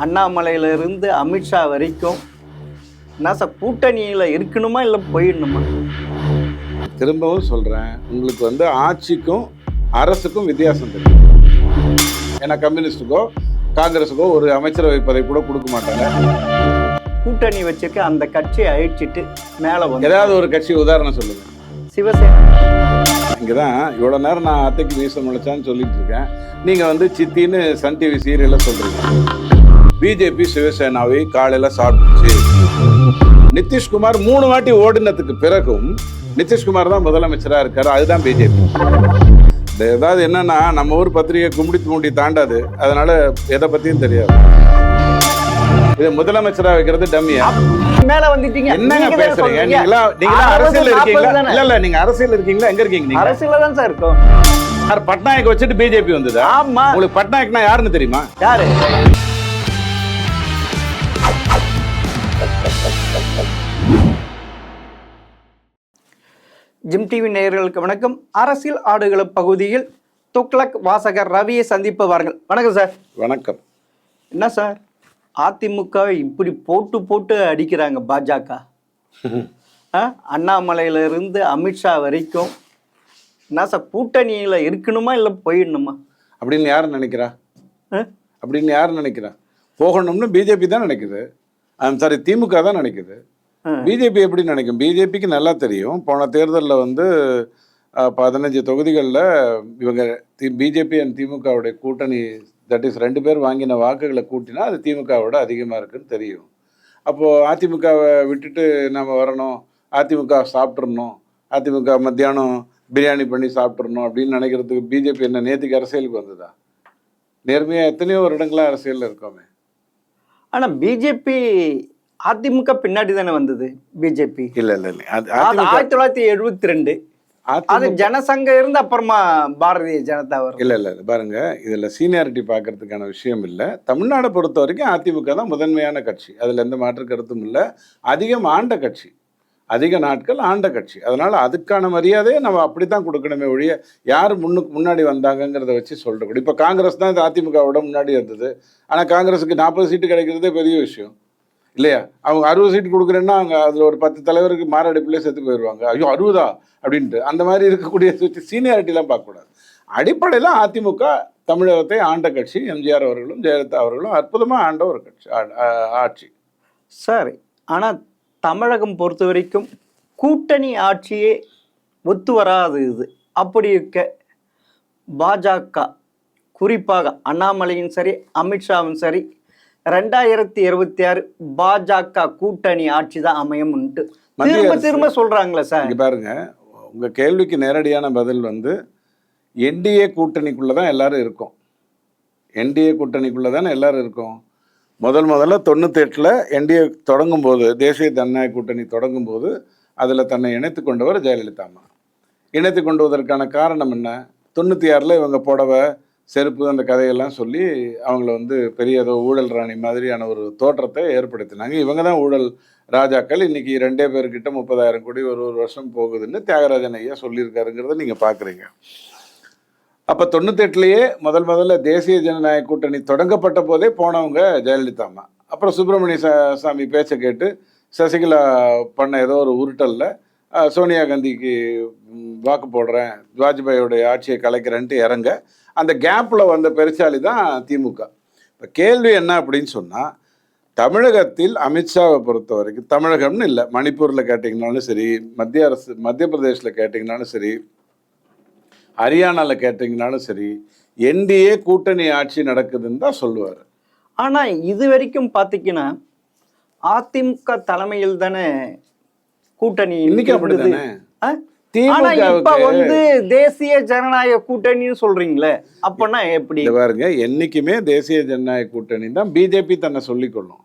அண்ணாமலையிலிருந்து அமித்ஷா வரைக்கும் என்ன சார் கூட்டணியில் இருக்கணுமா இல்லை போயிடணுமா? திரும்பவும் சொல்கிறேன், உங்களுக்கு வந்து ஆட்சிக்கும் அரசுக்கும் வித்தியாசம் தெரியும். ஏன்னா கம்யூனிஸ்டுக்கோ காங்கிரஸுக்கோ ஒரு அமைச்சரவை பதவி கூட கொடுக்க மாட்டாங்க. கூட்டணி வச்சிருக்க அந்த கட்சியை அழிச்சிட்டு மேலே வந்து ஏதாவது ஒரு கட்சி உதாரணம் சொல்லுங்கள். சிவசேனா. இங்கே தான் இவ்வளோ நேரம் நான் அத்தைக்கு மீசம் முளைச்சான்னு சொல்லிட்டு இருக்கேன். நீங்கள் வந்து சித்தின்னு சன் டிவி சீரியலில் சொல்கிறீங்க. பிஜேபி சிவசேனாவை காலையில் சாப்பிட்டுச்சு. நிதிஷ்குமார் 3 வாட்டி ஓடினதுக்கு பிறகும் நிதிஷ்குமார் தான் முதலமைச்சராக இருக்காரு. அதுதான் பிஜேபி. ஏதாவது என்னன்னா நம்ம ஊர் பத்திரிகை கும்பிடி தூண்டி தாண்டாது, அதனால எதை பத்தியும் தெரியாது. இது முதலமைச்சராக வைக்கிறது டம்மியா? மேல வந்துட்டீங்க. என்னங்க பேசுறீங்க? நீங்களா அரசியல் இருக்கீங்களா? இல்ல நீங்க அரசியல் இருக்கீங்களா? எங்க இருக்கீங்க? அரசியல்ல தான் சார் இருக்கோம். சார் பட்நாயக் வச்சுட்டு பிஜேபி வந்ததா? ஆமா. உங்களுக்கு பட்நாயக்னா யாருன்னு தெரியுமா? யாரு? ஜிம் டிவி நேயர்களுக்கு வணக்கம். அரசியல் ஆடுகள பகுதியில் துக்ளக் வாசகர் ரவியை சந்திப்பு வாருங்கள். வணக்கம் சார். வணக்கம். என்ன சார் அதிமுகவை இப்படி போட்டு போட்டு அடிக்கிறாங்க பாஜக? அண்ணாமலையிலிருந்து அமித்ஷா வரைக்கும் என்ன சார் கூட்டணியில் இருக்கணுமா இல்லை போயிடணுமா அப்படின்னு யார் நினைக்கிறா? அப்படின்னு யார் நினைக்கிறா? போகணும்னு பிஜேபி தான் நினைக்குது. சாரி, திமுக தான் நினைக்குது. பிஜேபி எப்படி நினைக்கும்? பிஜேபிக்கு நல்லா தெரியும். போன தேர்தலில் வந்து 15 தொகுதிகளில் இவங்க பிஜேபி அண்ட் திமுகவுடைய கூட்டணி, தட் இஸ் 2 பேர் வாங்கின வாக்குகளை கூட்டினா அது திமுகவோட அதிகமாக இருக்குன்னு தெரியும். அப்போது அதிமுகவை விட்டுட்டு நம்ம வரணும், அதிமுக சாப்பிட்றணும், அதிமுக மத்தியானம் பிரியாணி பண்ணி சாப்பிட்றணும் அப்படின்னு நினைக்கிறதுக்கு பிஜேபி என்ன நேற்றுக்கு அரசியலுக்கு வந்ததா? நேர்மையாக எத்தனையோ வருடங்களாக அரசியலில் இருக்கோமே. ஆனால் பிஜேபி அதிமுக பின்னாடி தானே வந்தது. பிஜேபி இல்லை 1972 அது ஜனசங்க இருந்து அப்புறமா பாரதிய ஜனதா வரும். இல்லை பாருங்க, இதில் சீனியாரிட்டி பார்க்கறதுக்கான விஷயம் இல்லை. தமிழ்நாடை பொறுத்த வரைக்கும் அதிமுக தான் முதன்மையான கட்சி, அதில் எந்த மாற்று கருத்தும் இல்லை. அதிகம் ஆண்ட கட்சி, அதிக நாட்கள் ஆண்ட கட்சி. அதனால் அதுக்கான மரியாதையை நம்ம அப்படி தான் கொடுக்கணுமே ஒழிய யார் முன்னாடி வந்தாங்கங்கிறத வச்சு சொல்கிறோம். இப்போ காங்கிரஸ் தான் இந்த அதிமுகவோட முன்னாடி இருந்தது. ஆனால் காங்கிரஸுக்கு 40 சீட்டு கிடைக்கிறதே பெரிய விஷயம் இல்லையா? அவங்க 60 சீட்டு கொடுக்குறேன்னா அவங்க அதில் ஒரு 10 தலைவருக்கு மாரடைப்புலேயே செத்து போயிடுவாங்க. ஐயோ 60 அப்படின்ட்டு. அந்த மாதிரி இருக்கக்கூடிய சீனியாரிட்டிலாம் பார்க்கக்கூடாது. அடிப்படையில் அதிமுக தமிழகத்தை ஆண்ட கட்சி. எம்ஜிஆர் அவர்களும் ஜெயலலிதா அவர்களும் அற்புதமாக ஆண்ட ஒரு கட்சி ஆட்சி. சார், ஆனால் தமிழகம் பொறுத்த வரைக்கும் கூட்டணி ஆட்சியே ஒத்து வராது. இது அப்படி இருக்க பாஜக, குறிப்பாக அண்ணாமலையும் சரி அமித்ஷாவும் சரி, 2026 பாஜக கூட்டணி ஆட்சி தான் அமையும்ட்டு திரும்ப சொல்றாங்களே சார். இங்க பாருங்க, உங்க கேள்விக்கு நேரடியான பதில் வந்து என்டிஏ கூட்டணிக்குள்ள தான் எல்லாரும் இருக்கோம். என்டிஏ கூட்டணிக்குள்ள தானே எல்லாரும் இருக்கோம். முதல்ல 98 என்டிஏ தொடங்கும் போது, தேசிய ஜனநாயக கூட்டணி தொடங்கும் போது அதில் தன்னை இணைத்து கொண்டவர் ஜெயலலிதா அம்மா. இணைத்து கொண்டுவதற்கான காரணம் என்ன? 96 இவங்க புடவை செருப்பு அந்த கதையெல்லாம் சொல்லி அவங்கள வந்து பெரிய ஏதோ ஊழல் ராணி மாதிரியான ஒரு தோற்றத்தை ஏற்படுத்தினாங்க. இவங்க தான் ஊழல் ராஜாக்கள். இன்னைக்கு 2 பேர்கிட்ட 30,000 கோடி ஒரு வருஷம் போகுதுன்னு தியாகராஜன் ஐயா சொல்லியிருக்காருங்கிறத நீங்கள் பார்க்குறீங்க. அப்போ 98 முதல்ல தேசிய ஜனநாயக கூட்டணி தொடங்கப்பட்ட போதே போனவங்க ஜெயலலிதா அம்மா. அப்புறம் சுப்பிரமணிய சாமி பேச்சை கேட்டு சசிகலா பண்ண ஏதோ ஒரு உருட்டலில் சோனியா காந்திக்கு வாக்கு போடுறேன், வாஜ்பாயோடைய ஆட்சியை கலைக்கிறேன்ட்டு இறங்க, அந்த கேப்பில் வந்த பெருசாலி தான் திமுக. இப்போ கேள்வி என்ன அப்படின்னு சொன்னால், தமிழகத்தில் அமித்ஷாவை பொறுத்த வரைக்கும், தமிழகம்னு இல்லை, மணிப்பூரில் கேட்டிங்கனாலும் சரி, மத்திய பிரதேசில் கேட்டிங்கனாலும் சரி, ஹரியானாவில் கேட்டிங்கனாலும் சரி, என்டிஏ கூட்டணி ஆட்சி நடக்குதுன்னு தான் சொல்லுவார். ஆனால் இது வரைக்கும் பார்த்தீங்கன்னா அதிமுக தலைமையில் தானே கூட்டணி இன்னைக்கு அப்படி தானே. இப்ப வந்து தேசிய ஜனநாயக கூட்டணின்னு சொல்றீங்களே, அப்பனா எப்படி? பாருங்க, என்னைக்குமே தேசிய ஜனநாயக கூட்டணி தான் பிஜேபி தன்னை சொல்லிக்கொள்ளும்.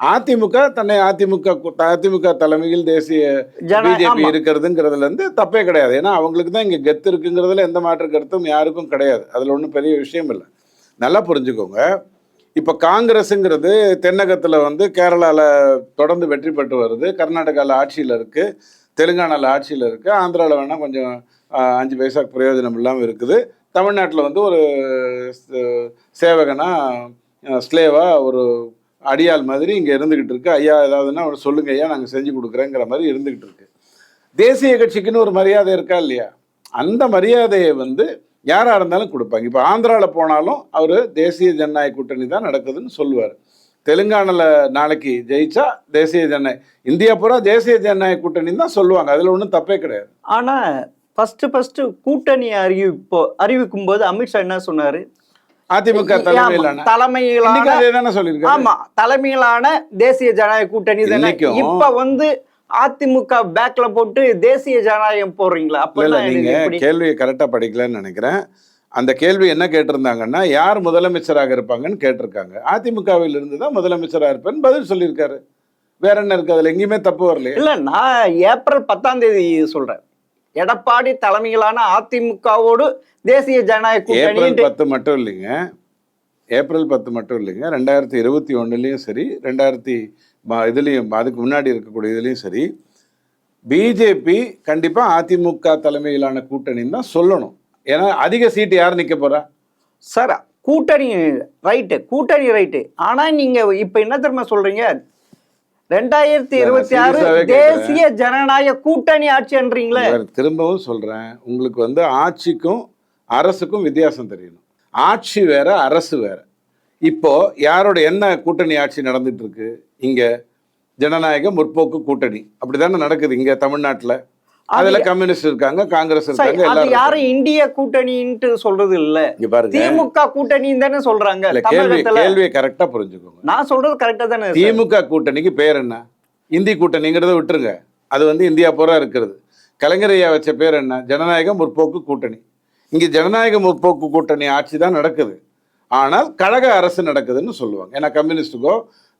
அதிமுக தன்னை அதிமுக தலைமையில் தேசிய பிஜேபி இருக்கிறதுங்கிறதுல இருந்து தப்பே கிடையாது. ஏன்னா அவங்களுக்கு தான் இங்க கெத்து இருக்குங்கிறதுல எந்த மாற்று கருத்தும் யாருக்கும் கிடையாது. அதுல ஒன்றும் பெரிய விஷயம் இல்லை. நல்லா புரிஞ்சுக்கோங்க. இப்போ காங்கிரஸுங்கிறது தென்னகத்தில் வந்து கேரளாவில் தொடர்ந்து வெற்றி பெற்று வருது, கர்நாடகாவில் ஆட்சியில் இருக்குது, தெலுங்கானாவில் ஆட்சியில் இருக்குது, ஆந்திராவில் வேணால் கொஞ்சம் 5 பைசாக்கு பிரயோஜனம் இல்லாமல் இருக்குது, தமிழ்நாட்டில் வந்து ஒரு சேவகனாக ஸ்லேவா ஒரு அடியாள் மாதிரி இங்கே இருந்துக்கிட்டு இருக்கு. ஐயா ஏதாவதுன்னா அவர் சொல்லுங்க ஐயா நாங்கள் செஞ்சு கொடுக்குறேங்கிற மாதிரி இருந்துக்கிட்டு இருக்கு. தேசிய கட்சிக்குன்னு ஒரு மரியாதை இருக்கா இல்லையா? அந்த மரியாதையை வந்து யாராக இருந்தாலும் கொடுப்பாங்க. இப்போ ஆந்திராவில் போனாலும் அவர் தேசிய ஜனநாயக கூட்டணி தான் நடக்குதுன்னு சொல்லுவார். தெலுங்கானாவில் நாளைக்கு ஜெயிச்சா தேசிய ஜனநாயக, இந்தியா பூரா தேசிய ஜனநாயக கூட்டணி தான் சொல்லுவாங்க. அதில் ஒன்றும் தப்பே கிடையாது. ஆனா ஃபர்ஸ்ட் கூட்டணி அறிவிக்கும் போது அமித்ஷா என்ன சொன்னாரு? அதிமுக தலைமையிலான சொல்லியிருக்காரு. ஆமா, தலைமையிலான தேசிய ஜனநாயக கூட்டணி தானே. இப்ப வந்து அதிமுக பேக்ல போட்டு தேசிய ஜனநாயகம் போடுறீங்களா? அப்ப நீங்க கேள்வியை கரெக்டா படிக்கலன்னு நினைக்கிறேன். அந்த கேள்வி என்ன கேட்டிருந்தாங்கன்னா, யார் முதலமைச்சராக இருப்பாங்கன்னு கேட்டிருக்காங்க. அதிமுகவில் இருந்து தான் முதலமைச்சராக இருப்பேன்னு பதில் சொல்லியிருக்காரு. வேற என்ன இருக்கு அதுல? எங்கேயுமே தப்பு வரல. இல்ல, நான் ஏப்ரல் 10 சொல்றேன். எடப்பாடி தலைமையிலான அதிமுகவோடு தேசிய ஜனநாயக கூட்டணி. ஏப்ரல் 10 மட்டும் இல்லைங்க, ஏப்ரல் 10 மட்டும் இல்லைங்க, 2021 சரி, 2000 இதுலேயும் அதுக்கு முன்னாடி இருக்கக்கூடிய இதுலேயும் சரி, பிஜேபி கண்டிப்பா அதிமுக தலைமையிலான கூட்டணின்னு தான் சொல்லணும். ஏன்னா அதிக சீட்டு யார் நிக்க போறா? சார் கூட்டணி ரைட்டு. ஆனா நீங்க இப்ப என்ன தெரியுமா சொல்றீங்க? 2026 தேசிய ஜனநாயக கூட்டணி ஆட்சின்றீங்களே. திரும்பவும் சொல்றேன், உங்களுக்கு வந்து ஆட்சிக்கும் அரசுக்கும் வித்தியாசம் தெரியணும். ஆட்சி வேற, அரசு வேற. இப்போ யாரோட என்ன கூட்டணி ஆட்சி நடந்துட்டு இருக்கு? இங்க ஜனநாயக முற்போக்கு கூட்டணி அப்படித்தானே நடக்குது இங்க தமிழ்நாட்டுல. அதுல கம்யூனிஸ்ட் இருக்காங்க, காங்கிரஸ் இருக்காங்க, எல்லாரும். யாரும் இந்திய கூட்டணின்னு சொல்றது இல்ல, திமுக கூட்டணி தானே சொல்றாங்க. கேள்வியை கரெக்டா புரிஞ்சுக்கோங்க. நான் சொல்றது கரெக்டா தானே. திமுக கூட்டணிக்கு பேர் என்ன? இந்தி கூட்டணிங்கிறத விட்டுருங்க, அது வந்து இந்தியா பூரா இருக்கிறது. கலைஞர் ஐயா வச்ச பேர் என்ன? ஜனநாயக முற்போக்கு கூட்டணி. இங்க ஜனநாயக முற்போக்கு கூட்டணி ஆட்சி தான் நடக்குது. ஆனால் கழக அரசு நடக்குதுன்னு சொல்லுவாங்க. ஏன்னா கம்யூனிஸ்டுக்கோ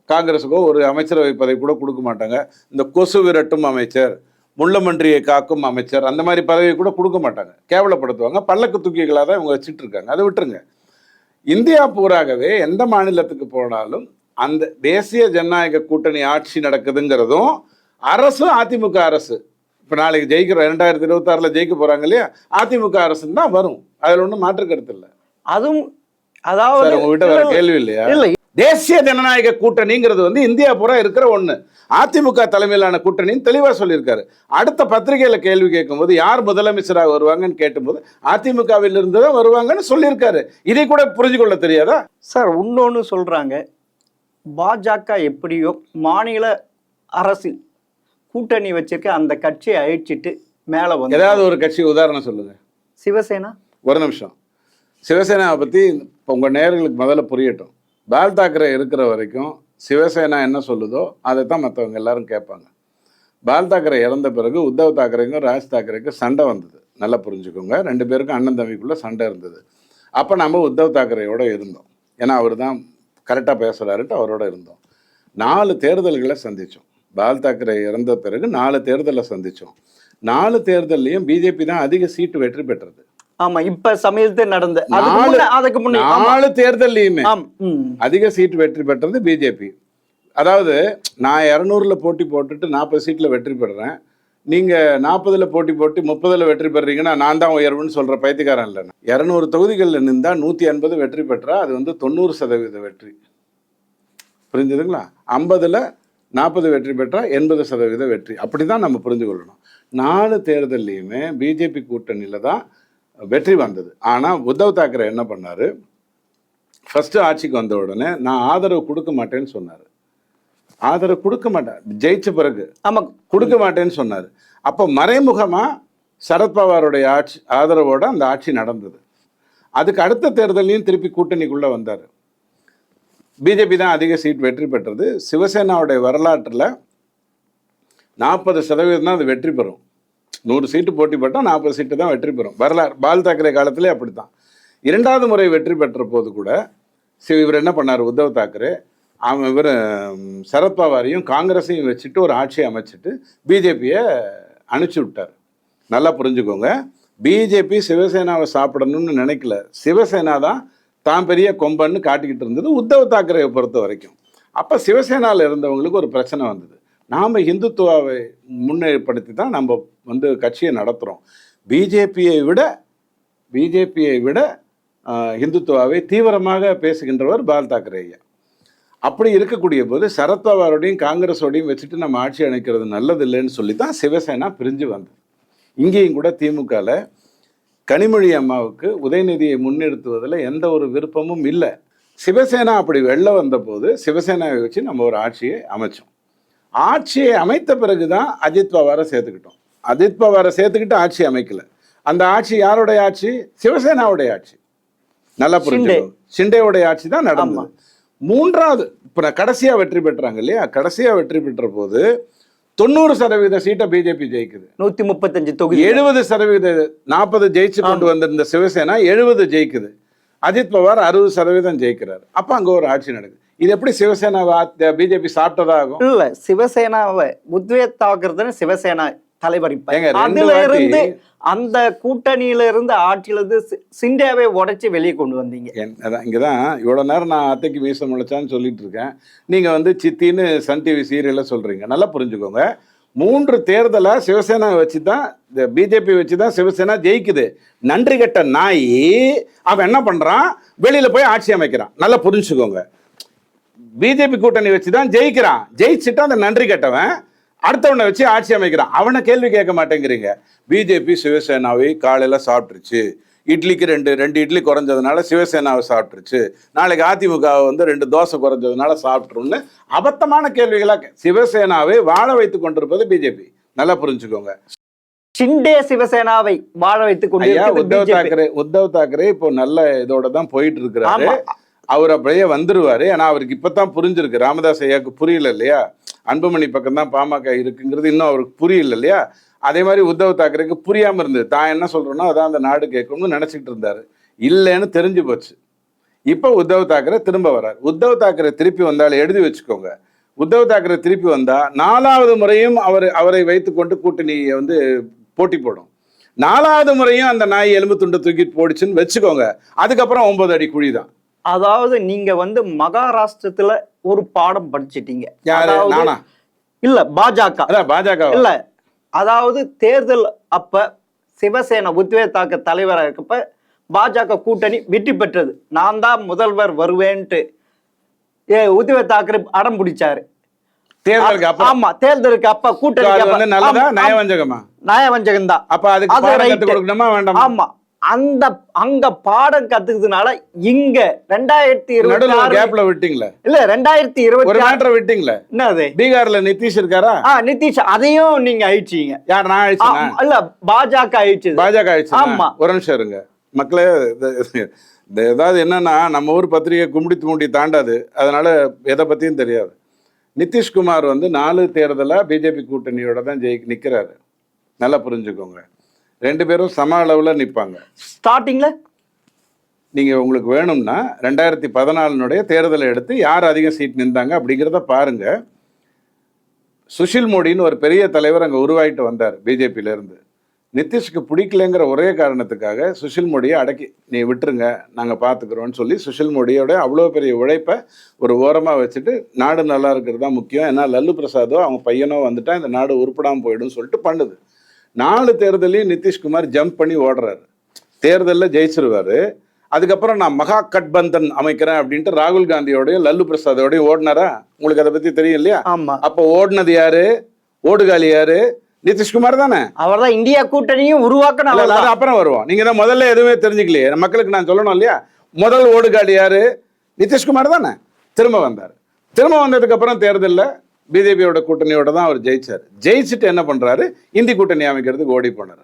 காங்கிரஸுக்கோ ஒரு அமைச்சரவை பதவி கூட கொடுக்க மாட்டாங்க. இந்த கொசு விரட்டும் அமைச்சர், முள்ளமன்றியை காக்கும் அமைச்சர், அந்த மாதிரி பதவி கூட கொடுக்க மாட்டாங்க. கேவலப்படுத்துவாங்க. பல்லக்கு தூக்கிகளாக தான் இவங்க வச்சுட்டு இருக்காங்க. அதை விட்டுருங்க. இந்தியா பூராகவே எந்த மாநிலத்துக்கு போனாலும் அந்த தேசிய ஜனநாயக கூட்டணி ஆட்சி நடக்குதுங்கிறதும் அரசும் அதிமுக அரசு. இப்போ நாளைக்கு ஜெயிக்கிற 2026 ஜெயிக்க போறாங்க இல்லையா, அதிமுக அரசுன்னு தான் வரும். அதில் ஒன்றும் மாற்று கருத்து இல்லை. அதுவும் அதாவது உங்ககிட்ட வேற கேள்வி இல்லையா? இல்லை, தேசிய ஜனநாயக கூட்டணிங்கிறது வந்து இந்தியா பூரா இருக்கிற ஒண்ணு. அதிமுக தலைமையிலான கூட்டணின்னு தெளிவா சொல்லியிருக்காரு. அடுத்த பத்திரிகையில கேள்வி கேட்கும்போது யார் முதலமைச்சராக வருவாங்கன்னு கேட்டும்போது அதிமுகவில் இருந்து தான் வருவாங்கன்னு சொல்லியிருக்காரு. இதை கூட புரிஞ்சு கொள்ள தெரியாதா சார்? இன்னொன்னு சொல்றாங்க, பாஜக எப்படியோ மாநில அரசு கூட்டணி வச்சிருக்க அந்த கட்சியை அழிச்சிட்டு மேல வந்து ஏதாவது ஒரு கட்சி உதாரணம் சொல்லுங்க. சிவசேனா. ஒரு நிமிஷம், சிவசேனாவை பத்தி உங்க நேயர்களுக்கு முதல்ல புரியட்டும். பால் தாக்கரே இருக்கிற வரைக்கும் சிவசேனா என்ன சொல்லுதோ அதை தான் மற்றவங்க எல்லாரும் கேட்பாங்க. பால் தாக்கரே இறந்த பிறகு உத்தவ் தாக்கரேக்கும் ராஜ் தாக்கரேக்கும் சண்டை வந்தது. நல்லா புரிஞ்சுக்கோங்க, 2 பேருக்கும் அண்ணன் தம்பிக்குள்ள சண்டை இருந்தது. அப்போ நம்ம உத்தவ் தாக்கரேயோட இருந்தோம். ஏன்னா அவர் தான் கரெக்டாக பேசுகிறாருன்ட்டு அவரோட இருந்தோம். 4 தேர்தல்களை சந்தித்தோம். பால் தாக்கரே இறந்த பிறகு 4 தேர்தலை சந்தித்தோம். 4 தேர்தல்லையும் பிஜேபி தான் அதிக சீட்டு வெற்றி பெற்றது. ஆமா, இப்ப சமயத்தில் நடந்த 4 தேர்தல்லையுமே அதிக சீட் வெற்றி பெற்றது பிஜேபி. அதாவது நான் 200ல் போட்டி போட்டுட்டு 40 சீட்டில் வெற்றி பெறுறேன், நீங்க 40ல் போட்டி போட்டு 30ல் வெற்றி பெறுறீங்கன்னா நான் தான் உயர்வுன்னு சொல்ற பைத்தியக்காரன் இல்லை. 200 தொகுதிகளில் நின்றா 150 வெற்றி பெற்றா அது வந்து 90% வெற்றி. புரிஞ்சுதுங்களா? 50ல் 40 வெற்றி பெற்றா 80% வெற்றி. அப்படிதான் நம்ம புரிஞ்சு கொள்ளணும். 4 தேர்தல்லையுமே பிஜேபி கூட்டணியில தான் வெற்றி வந்தது. ஆனால் உத்தவ் தாக்கரே என்ன பண்ணாரு? ஃபர்ஸ்ட் ஆட்சிக்கு வந்த உடனே நான் ஆதரவு கொடுக்க மாட்டேன்னு சொன்னார். ஆதரவு கொடுக்க மாட்டேன், ஜெயிச்ச பிறகு கொடுக்க மாட்டேன்னு சொன்னார். அப்போ மறைமுகமா சரத்பவாருடைய ஆட்சி ஆதரவோட அந்த ஆட்சி நடந்தது. அதுக்கு அடுத்த தேர்தலையும் திருப்பி கூட்டணிக்குள்ள வந்தார். பிஜேபி தான் அதிக சீட் வெற்றி பெற்றது. சிவசேனாவுடைய வரலாற்றில் 40% தான் அது வெற்றி பெறும். 100 சீட்டு போட்டி போட்டால் 40 சீட்டு தான் வெற்றி பெறும். வரலாறு பால் தாக்கரே காலத்திலே அப்படித்தான். 2வது முறை வெற்றி பெற்ற போது கூட இவர் என்ன பண்ணார்? உத்தவ் தாக்கரே இவர் சரத்பவாரையும் காங்கிரஸையும் வச்சுட்டு ஒரு ஆட்சியை அமைச்சிட்டு பிஜேபியை அனுப்பிச்சி விட்டார். நல்லா புரிஞ்சுக்கோங்க, பிஜேபி சிவசேனாவை சாப்பிடணும்னு நினைக்கல. சிவசேனா தான் பெரிய கொம்பன்னு காட்டிக்கிட்டு இருந்தது உத்தவ் தாக்கரேவை பொறுத்த வரைக்கும். அப்போ சிவசேனாவில் இருந்தவங்களுக்கு ஒரு பிரச்சனை வந்தது. நாம் இந்துத்துவாவை முன்னேற்படுத்தி தான் நம்ம வந்து கட்சியை நடத்துகிறோம். பிஜேபியை விட இந்துத்துவாவை தீவிரமாக பேசுகின்றவர் பால் தாக்கரே ஐயா. அப்படி இருக்கக்கூடிய போது சரத்பவாரோடையும் காங்கிரஸோடையும் வச்சுட்டு நம்ம ஆட்சி அமைக்கிறது நல்லது இல்லைன்னு சொல்லி தான் சிவசேனா பிரிஞ்சு வந்தது. இங்கேயும் கூட திமுகவில் கனிமொழி அம்மாவுக்கு உதயநிதியை முன்னிறுத்துவதில் எந்த ஒரு விருப்பமும் இல்லை. சிவசேனா அப்படி வெளில வந்தபோது சிவசேனாவை வச்சு நம்ம ஒரு ஆட்சியை அமைச்சோம். ஆட்சியை அமைத்த பிறகு தான் அஜித் பவாரை சேர்த்துக்கிட்டோம். அஜித் பவாரை சேர்த்துக்கிட்டு ஆட்சி அமைக்கல. அந்த ஆட்சி யாருடைய ஆட்சி? சிவசேனாவுடைய ஆட்சி. நல்லா புரிஞ்சுக்கணும். ஷிண்டேவுடைய ஆட்சி தான் நடந்தது. மூன்றாவது இப்போ கடைசியாக வெற்றி பெற்றாங்க இல்லையா? கடைசியாக வெற்றி பெற்ற போது 90% சீட்டை பிஜேபி ஜெயிக்குது. 135 தொகுதி 70% 40 ஜெயிச்சு கொண்டு வந்திருந்த சிவசேனா 70 ஜெயிக்குது. அஜித் பவார் 60% ஜெயிக்கிறார். அப்போ அங்கே ஒரு ஆட்சி நடக்குது. இது எப்படி சிவசேனா பிஜேபி சாப்பிட்டதாகும்? இல்ல, சிவசேனாவை உத்வேகத்தாக்குறதுன்னு சிவசேனா தலைவர் அதுல இருந்து அந்த கூட்டணியில இருந்து ஆட்சியில இருந்து சிண்டியாவை உடைச்சு வெளியே கொண்டு வந்தீங்க. இங்கதான் இவ்வளவு நேரம் நான் அத்தைக்கு வீச முளைச்சான்னு சொல்லிட்டு இருக்கேன். நீங்க வந்து சித்தின்னு சன் டிவி சீரியல்ல சொல்றீங்க. நல்லா புரிஞ்சுக்கோங்க. 3 தேர்தலை சிவசேனா வச்சுதான், இந்த பிஜேபி வச்சுதான் சிவசேனா ஜெயிக்குது. நன்றி கெட்ட நாய் அவன் என்ன பண்றான்? வெளியில போய் ஆட்சி அமைக்கிறான். நல்லா புரிஞ்சுக்கோங்க. பிஜேபி கூட்டணி வச்சுதான் ஜெயிக்கிறான். ஜெயிச்சுட்டு அந்த நன்றி கெட்டவன் அடுத்தவனை வச்சு ஆட்சி அமைக்கிறான். அவனை கேள்வி கேட்க மாட்டேங்கிறீங்க. பிஜேபி சிவசேனாவை காலையில சாப்பிட்டுருச்சு. இட்லிக்கு ரெண்டு இட்லி குறைஞ்சதுனால சிவசேனாவை சாப்பிட்டுருச்சு. நாளைக்கு அதிமுக வந்து 2 தோசை குறைஞ்சதுனால சாப்பிட்டுருன்னு அபத்தமான கேள்விகளாக சிவசேனாவை வாழ வைத்துக் கொண்டிருப்பது பிஜேபி. நல்லா புரிஞ்சுக்கோங்க. ஷிண்டே சிவசேனாவை வாழ வைத்துக் கொண்டு உத்தவ் தாக்கரே இப்போ நல்ல இதோட தான் போயிட்டு இருக்கிறாரு. அவர் அப்படியே வந்துருவாரு. ஆனா அவருக்கு இப்பதான் புரிஞ்சிருக்கு. ராமதாஸ் ஐயாவுக்கு புரியல இல்லையா? அன்புமணி பக்கம் தான் பாமக இருக்குங்கிறது இன்னும் அவருக்கு புரியல இல்லையா? அதே மாதிரி உத்தவ் தாக்கரேக்கு புரியாம இருந்தது. தான் என்ன சொல்றோன்னா அதான் அந்த நாடு கேட்கணும்னு நினைச்சிட்டு இருந்தாரு. இல்லைன்னு தெரிஞ்சு போச்சு. இப்போ உத்தவ் தாக்கரே திரும்ப வர்றாரு. உத்தவ் தாக்கரே திருப்பி வந்தாலும் எழுதி வச்சுக்கோங்க. உத்தவ் தாக்கரே திருப்பி வந்தா 4வது முறையும் அவரை வைத்துக்கொண்டு கூட்டணியை வந்து போட்டி போடும். 4வது முறையும் அந்த நாய் எலும்பு துண்டு தூக்கிட்டு போடுச்சுன்னு வச்சுக்கோங்க. அதுக்கப்புறம் 9 அடி குழி தான். அதாவது நீங்க வந்து மகாராஷ்டிரத்துல ஒரு பாடம் படிச்சிட்டீங்க. இல்ல பாஜக இல்ல, அதாவது தேர்தல் அப்ப சிவசேனா உத்வேக் தாக்கரே தலைவராக இருக்கப்ப பாஜக கூட்டணி வெற்றி பெற்றது. நான் தான் முதல்வர் வருவேன்ட்டு உத்வேக் தாக்கரே அடம் பிடிச்சாரு. தேர்தலுக்கு அப்ப கூட்டணி நயவஞ்சகம் தான். அப்ப அதுக்கு கொடுக்கணுமா வேண்டாம்? ஆமா, அங்க பாடம் கத்துக்கிறதுனால இங்க 2020 விட்டீங்களா? இல்ல 2020 விட்டீங்களா? என்னது பீகார்ல நிதிஷ் இருக்காரா? நிதிஷ் அதையும் நீங்க அழிச்சீங்க. யார்? நான் அழிச்சேன் இல்ல, பாஜக அழிச்சது. பாஜக அழிச்சு. ஆமா, ஒரு நிமிஷம் இருங்க மக்களே. ஏதாவது என்னன்னா நம்ம ஊர் பத்திரிகை கும்பிடி தாண்டாது. அதனால எதை பத்தியும் தெரியாது. நிதிஷ்குமார் வந்து 4 தேர்தலா பிஜேபி கூட்டணியோட தான் நிக்கிறாரு. நல்லா புரிஞ்சுக்கோங்க. 2 பேரும் சம அளவுல நிற்பாங்க. ஸ்டார்டிங்ல நீங்க உங்களுக்கு வேணும்னா 2014 தேர்தலை எடுத்து யார் அதிக சீட் நின்றாங்க அப்படிங்கிறத பாருங்க. சுஷில் மோடின்னு ஒரு பெரிய தலைவர் அங்கே உருவாயிட்டு வந்தார் பிஜேபியில இருந்து. நிதிஷ்க்கு பிடிக்கலைங்கிற ஒரே காரணத்துக்காக சுஷில் மோடியை அடக்கி நீ விட்டுருங்க நாங்கள் பார்த்துக்கிறோன்னு சொல்லி சுஷில் மோடியோட அவ்வளோ பெரிய உழைப்பை ஒரு ஓரமாக வச்சுட்டு நாடு நல்லா இருக்கிறது தான் முக்கியம். ஏன்னா லல்லு பிரசாதோ அவங்க பையனோ வந்துட்டா இந்த நாடு உருப்படாமல் போயிடும் சொல்லிட்டு பண்ணுது. 4 தேர்தலையும் நிதிஷ்குமார் ஜம்ப் பண்ணி ஓடுறாரு. தேர்தலில் ஜெயிச்சிருவாரு. அதுக்கப்புறம் நான் மகா கட்பந்தன் அமைக்கிறேன் அப்படின்ட்டு ராகுல் காந்தியோடய லல்லு பிரசாதோடய ஓடினாரா? உங்களுக்கு அதை பற்றி தெரியும் இல்லையா? அப்போ ஓடினது யாரு? ஓடுகாலி யாரு? நிதிஷ்குமார் தானே. அவர் தான் இந்தியா கூட்டணியும் உருவாக்கணும். அப்புறம் வருவோம். நீங்க தான் முதல்ல எதுவுமே தெரிஞ்சுக்கலையே. மக்களுக்கு நான் சொல்லணும் இல்லையா? முதல் ஓடுகாலி யாரு? நிதிஷ்குமார் தானே. திரும்ப வந்தார். திரும்ப வந்ததுக்கு அப்புறம் தேர்தலில் பிஜேபியோட கூட்டணியோட தான் அவர் ஜெயிச்சார். ஜெயிச்சுட்டு என்ன பண்றாரு? இந்தி கூட்டணி அமைக்கிறதுக்கு ஓடி போனார்.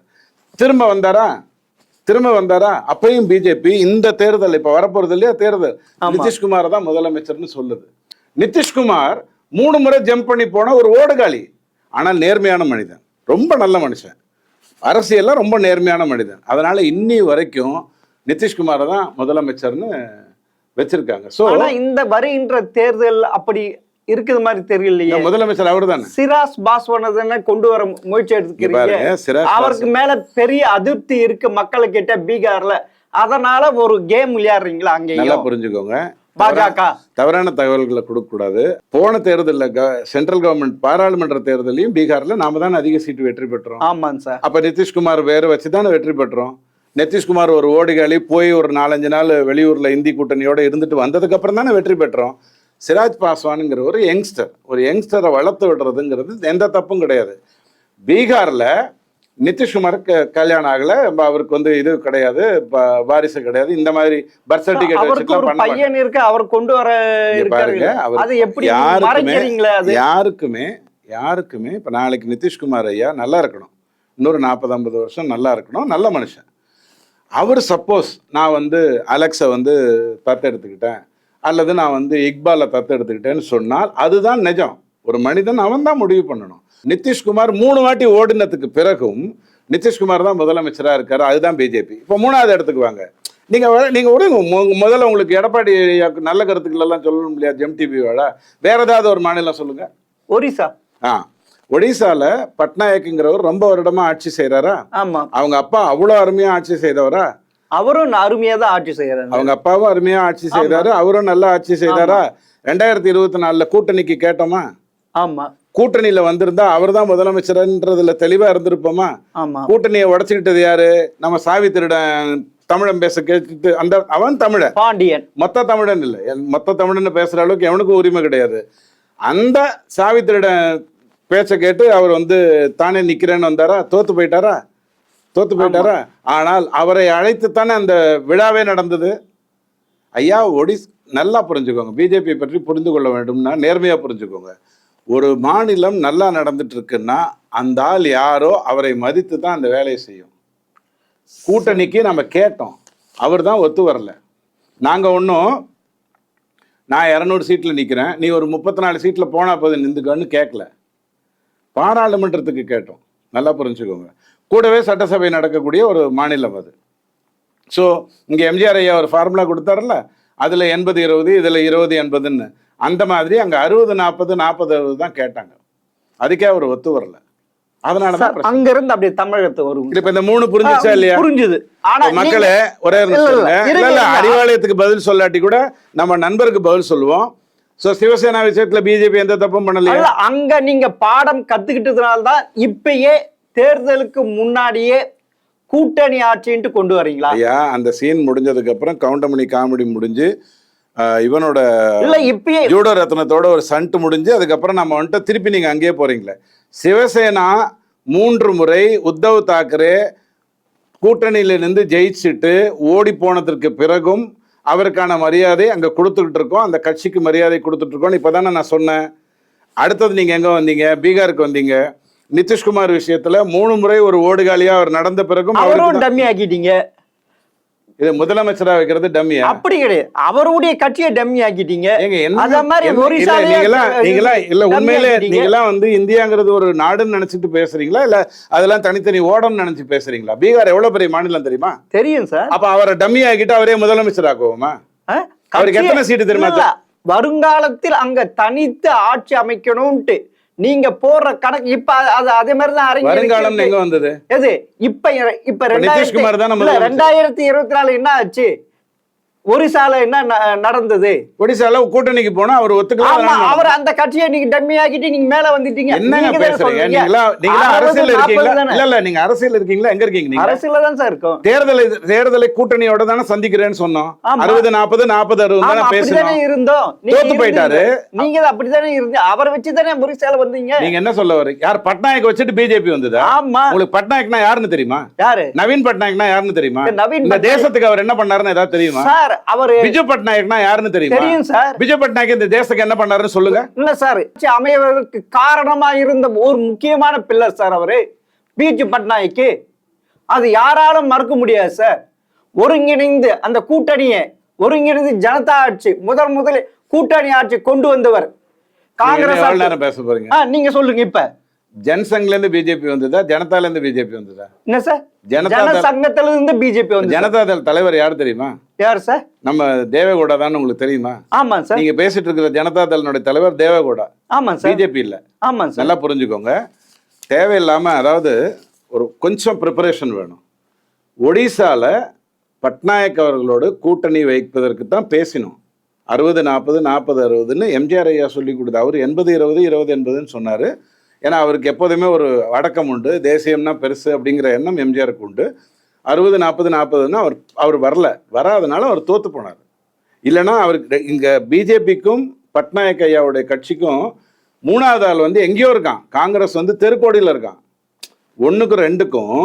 திரும்ப வந்தாரா? அப்பயும் பிஜேபி இந்த தேர்தல் இப்ப வரப்போறது இல்லையா தேர்தல், நிதிஷ்குமார் தான் முதலமைச்சர்னு சொல்லுது. நிதிஷ்குமார் 3 முறை ஜம்ப் பண்ணி போன ஒரு ஓடுகாலி. ஆனால் நேர்மையான மனிதன், ரொம்ப நல்ல மனுஷன், அரசியல்ல ரொம்ப நேர்மையான மனிதன். அதனால இன்னி வரைக்கும் நிதிஷ்குமாரை தான் முதலமைச்சர்னு வச்சிருக்காங்க. சோ இந்த வருகின்ற தேர்தல் அப்படி இருக்குது மாதிரி தெரியலையே. முதலமைச்சர் அவர் தானே. சிராஸ் பாஸ்வானை கொண்டு வர முயற்சி எடுத்துக்கிறீங்க. அவருக்கு மேல பெரிய அதிருப்தி இருக்கு மக்கள் கிட்ட பீகார்ல. அதனால ஒரு கேம் விளையாடுறீங்களா? அங்கே நல்லா புரிஞ்சுக்கோங்க. பாஜக தவறான தகவல்களை கொடுக்க கூடாது. போன தேர்தலில் சென்ட்ரல் கவர்மெண்ட் பாராளுமன்ற தேர்தலையும் பீகார்ல நாம தான் அதிக சீட்டு வெற்றி பெற்றோம். ஆமாங்க சார். அப்ப நிதிஷ்குமார் வேற வச்சுதானே வெற்றி பெற்றோம். நிதிஷ்குமார் ஒரு ஓடிகாலி போய் ஒரு 4-5 நாள் வெளியூரில் இந்தி கூட்டணியோட இருந்துட்டு வந்ததுக்கப்புறம் தானே வெற்றி பெற்றோம். சிராஜ் பாஸ்வானுங்கிற ஒரு யங்ஸ்டரை வளர்த்து விடுறதுங்கிறது எந்த தப்பும் கிடையாது. பீகாரில் நிதிஷ்குமாருக்கு கல்யாணம் ஆகல, அவருக்கு வந்து இது கிடையாது, வாரிசு கிடையாது, இந்த மாதிரி பர்த் சர்டிபிகேட் அவருக்கு ஒரு பையன் இருக்கு, அவர் கொண்டு வர பாருங்க. அது எப்படி மறைக்கிறீங்களே? அது யாருக்குமே இப்ப நாளைக்கு நிதிஷ்குமார் ஐயா நல்லா இருக்கணும், இன்னொரு 40-50 வருஷம் நல்லா இருக்கணும், நல்ல மனுஷன். அவர் சப்போஸ் நான் வந்து அலெக்ஸை வந்து தத்தெடுத்துக்கிட்டேன் அல்லது நான் வந்து இக்பாலை தத்தெடுத்துக்கிட்டேன்னு சொன்னால் அதுதான் நிஜம். ஒரு மனிதன் அவன் தான் முடிவு பண்ணணும். நிதிஷ்குமார் 3 வாட்டி ஓடினதுக்கு பிறகும் நிதிஷ்குமார் தான் முதலமைச்சராக இருக்காரு, அதுதான் பிஜேபி. இப்போ 3வது இடத்துக்கு வாங்க. நீங்கள் ஒரு முதல்ல உங்களுக்கு எடப்பாடி நல்ல கருத்துக்கள் எல்லாம் சொல்லணும் இல்லையா? ஜெம்டிபி வாழ வேற ஏதாவது ஒரு மாநிலம் சொல்லுங்க. ஒரிசா. ஒடிசால பட்நாயக்குங்கிறவர் ரொம்ப வருடமா ஆட்சி செய்யறாரா? ஆமா. அவங்க அப்பா அவ்வளோ அருமையா ஆட்சி செய்தவரா? அவரும் அருமையா தான் ஆட்சி செய்யறாரு. அவங்க அப்பாவும் அருமையா ஆட்சி செய்தாரு, அவரும் நல்லா ஆட்சி செய்தாரா? 2024 கூட்டணிக்கு கேட்டோமா? ஆமா. கூட்டணியில வந்திருந்தா அவர் தான் முதலமைச்சர்ன்றதுல தெளிவா இருந்திருப்போமா? ஆமா. கூட்டணியை உடைச்சுக்கிட்டது யாரு? நம்ம சாவி திருடன் தமிழன் பேச கேட்டுட்டு அவன் தமிழன், பாண்டியன். மொத்த தமிழன் இல்லை, மொத்த தமிழன் பேசுற அளவுக்கு எவனுக்கும் உரிமை கிடையாது. அந்த சாவி திருடன் பேச்ச கேட்டு அவர் வந்து தானே நிக்கிறேன்னு வந்தாரா? தோத்து போயிட்டாரா? ஆனால் அவரை அழைத்து தானே அந்த விழாவே நடந்தது. ஐயா நல்லா புரிஞ்சுக்கோங்க, பிஜேபி பற்றி புரிந்து கொள்ள வேண்டும்னா நேர்மையா புரிஞ்சுக்கோங்க. ஒரு மாநிலம் நல்லா நடந்துட்டு இருக்குன்னா அந்த ஆள் யாரோ அவரை மதித்து தான் அந்த வேலையை செய்யும். கூட்டணிக்கு நம்ம கேட்டோம், அவர் தான் ஒத்து வரல. நாங்கள் ஒன்றும் நான் 200 சீட்டில் நிற்கிறேன், நீ ஒரு 34 சீட்டில் போனா போது நின்றுக்கன்னு கேட்கல. பாராளுமன்றத்துக்கு கேட்டோம், நல்லா புரிஞ்சுக்கோங்க. கூடவே சட்டசபை நடக்கக்கூடிய ஒரு மாநிலம் அது. ஸோ இங்கே எம்ஜிஆர் ஐயா ஒரு ஃபார்முலா கொடுத்தாருல்ல, அதில் 80-20, இதில் 20-80ன்னு, அந்த மாதிரி அங்கே 60-40 தான் கேட்டாங்க. அதுக்கே அவர் ஒத்து வரல. அதனாலதான் அங்க இருந்து அப்படியே தமிழகத்துக்கு வரும். இப்ப இந்த 3 புரிஞ்சுச்சா இல்லையா? புரிஞ்சுது. ஆனா மக்களே ஒரே அறிவாலயத்துக்கு பதில் சொல்லாட்டி கூட நம்ம நண்பருக்கு பதில் சொல்லுவோம். சோ சிவசேனா விஷயத்துல பிஜேபி எந்த தப்பும் பண்ணலையா? அங்க நீங்க பாடம் கத்துக்கிட்டதுனால்தான் இப்பயே தேர்தலுக்கு முன்னாடியே கூட்டணி ஆட்சின்ட்டு கொண்டு வரீங்களா? ஐயா, அந்த சீன் முடிஞ்சதுக்கு அப்புறம் கவுண்டமணி காமெடி முடிஞ்சு இவனோட இப்பயே ஜூடோ ரத்னத்தோட ஒரு சண்ட் முடிஞ்சு அதுக்கப்புறம் நம்ம வந்துட்டு திருப்பி நீங்க அங்கேயே போறீங்களே. சிவசேனா 3 முறை உத்தவ் தாக்கரே கூட்டணியிலிருந்து ஜெயிச்சுட்டு ஓடி போனதற்கு பிறகும் அவருக்கான மரியாதை அங்கே கொடுத்துக்கிட்டு இருக்கோம், அந்த கட்சிக்கு மரியாதை கொடுத்துட்டு இருக்கோம். இப்போதானே நான் சொன்னேன். அடுத்தது நீங்கள் எங்கே வந்தீங்க? பீகாருக்கு வந்தீங்க. நிதிஷ்குமார் விஷயத்தில் 3 முறை ஒரு ஓடுகாலியாக அவர் நடந்த பிறகும் அவரும் டம்மி ஆக்கிட்டீங்க. இது முதலமைச்சரா வைக்கிறது டம்மியா? அப்படி கிடையாது, அவருடைய கட்சியை டம்மி ஆக்கிட்டீங்க. உண்மையிலே நீங்களாம் வந்து இந்தியாங்கிறது ஒரு நாடுன்னு நினைச்சிட்டு பேசுறீங்களா, இல்ல அதெல்லாம் தனித்தனி ஓடம் நினைச்சு பேசுறீங்களா? பீகார் எவ்வளவு பெரிய மாநிலம் தெரியுமா? தெரியும் சார். அப்ப அவரை டம்மி ஆக்கிட்டு அவரே முதலமைச்சர் ஆக்குவோமா? அவருக்கு எத்தனை சீட்டு தெரியுமா? வருங்காலத்தில் அங்க தனித்து ஆட்சி அமைக்கணும்ட்டு நீங்க போடுற கணக்கு இப்ப அதே மாதிரிதான் வருங்காலம் எங்க வந்தது? எது இப்ப 2024 என்ன ஆச்சு? ஒரிசால என்ன நடந்தது? ஒடிசால கூட்டணிக்கு போனா அவர் ஒத்துக்கலாம். அவர் அந்த கட்சியை நீங்க டம்மி ஆக்கிட்டு நீங்க மேல வந்துட்டீங்க. என்னங்க பேசுறீங்க? நீங்களா அரசியல் இருக்கீங்களா? இல்ல நீங்க அரசியல் இருக்கீங்களா? எங்க இருக்கீங்க நீங்க? அரசியல்ல தான் சார் இருக்கோம். தேர்தலை கூட்டணியோட தானே சந்திக்கிறேன்னு சொன்னோம். 60-40 40-60 தானே பேசுறோம். இருந்தோம். தோத்து போயிட்டாரு. நீங்க அப்படிதானே இருந்தீங்க. அவரை வச்சு தானே ஒரிசால வந்தீங்க. நீங்க என்ன சொல்ல வரீங்க? யார் பட்நாயக் வச்சுட்டு பிஜேபி வந்ததா? ஆமா. உங்களுக்கு பட்நாயக்னா யாருன்னு தெரியுமா? யாரு? நவீன் பட்நாயக்னா யாருன்னு தெரியுமா? இந்த தேசத்துக்கு அவர் என்ன பண்ணாருன்னு ஏதாவது தெரியுமா சார்? அவரு பிஜு பட்நாயக்னா யாருன்னு தெரியுமா? தெரியும் சார். பிஜு பட்நாயக் இந்த தேசத்துக்கு என்ன பண்ணாருன்னு சொல்லுங்க. இல்ல சார், அமைவதற்கு காரணமா இருந்த ஒரு முக்கியமான பில்லர் சார் அவரு பிஜு பட்நாயக். அது யாராலும் மறுக்க முடியாது சார். ஒருங்கிணைந்து அந்த கூட்டணியை ஒருங்கிணைந்து ஜனதா ஆட்சி முதல் கூட்டணி ஆட்சி கொண்டு வந்தவர் காங்கிரஸ். பேச போறீங்க நீங்க சொல்லுங்க. இப்ப ஜனசங்ல இருந்து பிஜேபி வந்ததா, ஜனதால இருந்து பிஜேபி வந்ததா? என்ன சார்? ஜனசங்கத்துல இருந்து பிஜேபி வந்து. ஜனதா தள் தலைவர் யார் தெரியுமா? யார் சார்? நம்ம தேவேகவுடா தான். உங்களுக்கு தெரியுமா? ஆமா சார். நீங்க பேசிட்டு இருக்கிற ஜனதா தளனுடைய தலைவர் தேவேகவுடா. ஆமா சார். பிஜேபி இல்ல. ஆமா சார். நல்லா புரிஞ்சுக்கோங்க. தேவையில்லாம அதாவது ஒரு கொஞ்சம் ப்ரிப்பரேஷன் வேணும். ஒடிசால பட்நாயக் அவர்களோடு கூட்டணி வைப்பதற்கு தான் பேசினோம். 60-40 40-60ன்னு எம்ஜிஆர் ஐயா சொல்லி கொடுத்து அவர் 80-20 20-80ன்னு சொன்னாரு. ஏன்னா அவருக்கு எப்போதுமே ஒரு அடக்கம் உண்டு, தேசியம்னா பெருசு அப்படிங்கிற எண்ணம் எம்ஜிஆருக்கு உண்டு. 60-40-40ன்னா அவர் வராதனால அவர் தோத்து போனார். இல்லைன்னா அவருக்கு இங்க பிஜேபிக்கும் பட்நாயக் ஐயாவுடைய கட்சிக்கும் 3வது ஆள் வந்து எங்கேயோ இருக்கான். காங்கிரஸ் வந்து தெருக்கோடியில் இருக்கான். 1-2க்கும்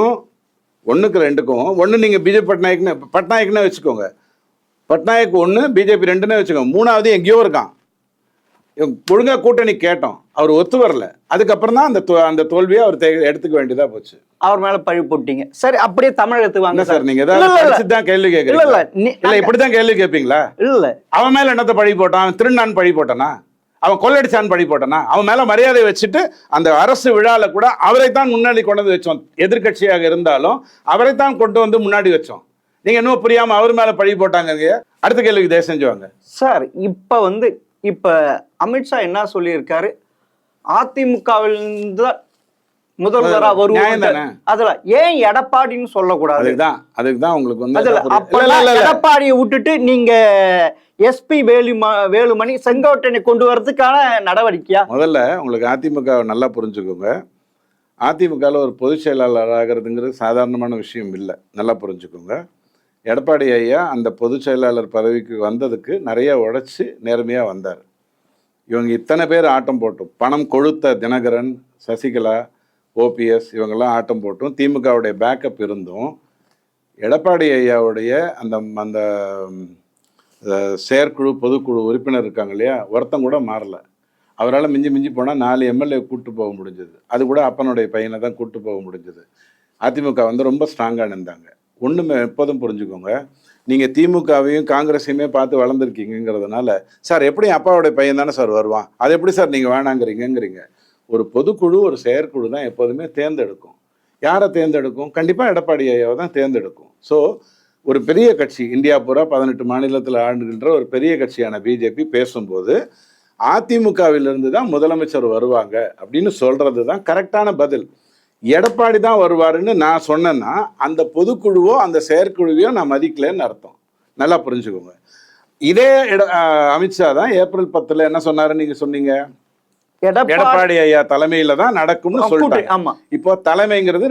ஒன்று நீங்க பிஜேபி பட்நாயக்னு வச்சுக்கோங்க. பட்நாயக் 1, பிஜேபி 2ன்னு வச்சுக்கோங்க. 3வது எங்கேயோ இருக்கான். ஒழுங்கா கூட்டணி கேட்டோம், அவர் ஒத்து வரல. அதுக்கப்புறம் தான் அந்த தோல்வியை அவர் எடுத்துக்க வேண்டியதா போச்சு. அவர் மேல பழி போட்டீங்க. சரி, அப்படியே தமிழகத்துக்கு வாங்க சார். நீங்க ஏதாவது தான் கேள்வி கேட்கறீங்க. இல்ல இப்படிதான் கேள்வி கேட்பீங்களா? இல்ல, அவன் மேல என்னத்த பழி போட்டான்? திருநான் பழி போட்டானா? அவன் கொள்ளடிச்சான் பழி போட்டானா? அவன் மேல மரியாதை வச்சுட்டு அந்த அரசு விழால கூட அவரைத்தான் முன்னாடி கொண்டு வந்து வச்சோம். எதிர்கட்சியாக இருந்தாலும் அவரைத்தான் கொண்டு வந்து முன்னாடி வச்சோம். நீங்க இன்னும் புரியாம அவர் மேல பழி போட்டாங்க. அடுத்த கேள்விக்கு தயவு செஞ்சுவாங்க சார். இப்ப அமித்ஷா என்ன சொல்லியிருக்காரு, அதிமுகவில் முதல்வரா வருவாங்க. அதுல ஏன் எடப்பாடின்னு சொல்லக்கூடாது? அதுக்குதான் உங்களுக்கு வந்து எடப்பாடியை விட்டுட்டு நீங்க எஸ்பி வேலுமணி செங்கோட்டையனை கொண்டு வரதுக்கான நடவடிக்கையா? முதல்ல உங்களுக்கு அதிமுக நல்லா புரிஞ்சுக்கோங்க. அதிமுகவில் ஒரு பொதுச் செயலாளர் ஆகிறதுங்கிறது சாதாரணமான விஷயம் இல்லை. நல்லா புரிஞ்சுக்கோங்க. எடப்பாடி ஐயா அந்த பொதுச் செயலாளர் பதவிக்கு வந்ததுக்கு நிறைய உழைச்சி நேர்மையாக வந்தார். இவங்க இத்தனை பேர் ஆட்டம் போட்டும், பணம் கொழுத்த தினகரன், சசிகலா, ஓபிஎஸ் இவங்கெல்லாம் ஆட்டம் போட்டும், திமுகவுடைய பேக்கப் இருந்தும் எடப்பாடி ஐயாவுடைய அந்த செயற்குழு பொதுக்குழு உறுப்பினர் இருக்காங்க இல்லையா, ஒருத்தம் கூட மாறல. அவரால் மிஞ்சி போனால் 4 எம்எல்ஏ கூட்டு போக முடிஞ்சது. அது கூட அப்பனுடைய பையனை தான் கூட்டு போக முடிஞ்சது. அதிமுக வந்து ரொம்ப ஸ்ட்ராங்காக நின்றாங்க. ஒன்றுமே எப்போதும் புரிஞ்சுக்கோங்க, நீங்கள் திமுகவையும் காங்கிரஸையுமே பார்த்து வளர்ந்துருக்கீங்கிறதுனால, சார் எப்படி அப்பாவுடைய பையன் தானே சார் வருவான், அது எப்படி சார் நீங்கள் வேணாங்கிறீங்க. ஒரு பொதுக்குழு ஒரு செயற்குழு தான் எப்போதுமே தேர்ந்தெடுக்கும். யாரை தேர்ந்தெடுக்கும்? கண்டிப்பாக எடப்பாடி ஐயாவை தான் தேர்ந்தெடுக்கும். ஸோ ஒரு பெரிய கட்சி, இந்தியா பூரா 18 மாநிலத்தில் ஆண்டுகின்ற ஒரு பெரிய கட்சியான பிஜேபி பேசும்போது அதிமுகவிலிருந்து தான் முதலமைச்சர் வருவாங்க அப்படின்னு சொல்றது தான் கரெக்டான பதில். எடப்பாடி தான் வருவாருன்னு நான் சொன்னேன்னா அந்த பொதுக்குழுவோ அந்த செயற்குழுவையோ நான் மதிக்கலன்னு அர்த்தம். நல்லா புரிஞ்சுக்கோங்க. இதே அமித்ஷா தான் ஏப்ரல் 10 என்ன சொன்னாரு? நீங்க சொன்னீங்க எடப்பாடி ஐயா தலைமையில தான் நடக்கும்னு சொல்லிட்டாங்க. இப்போ தலைமைங்கிறது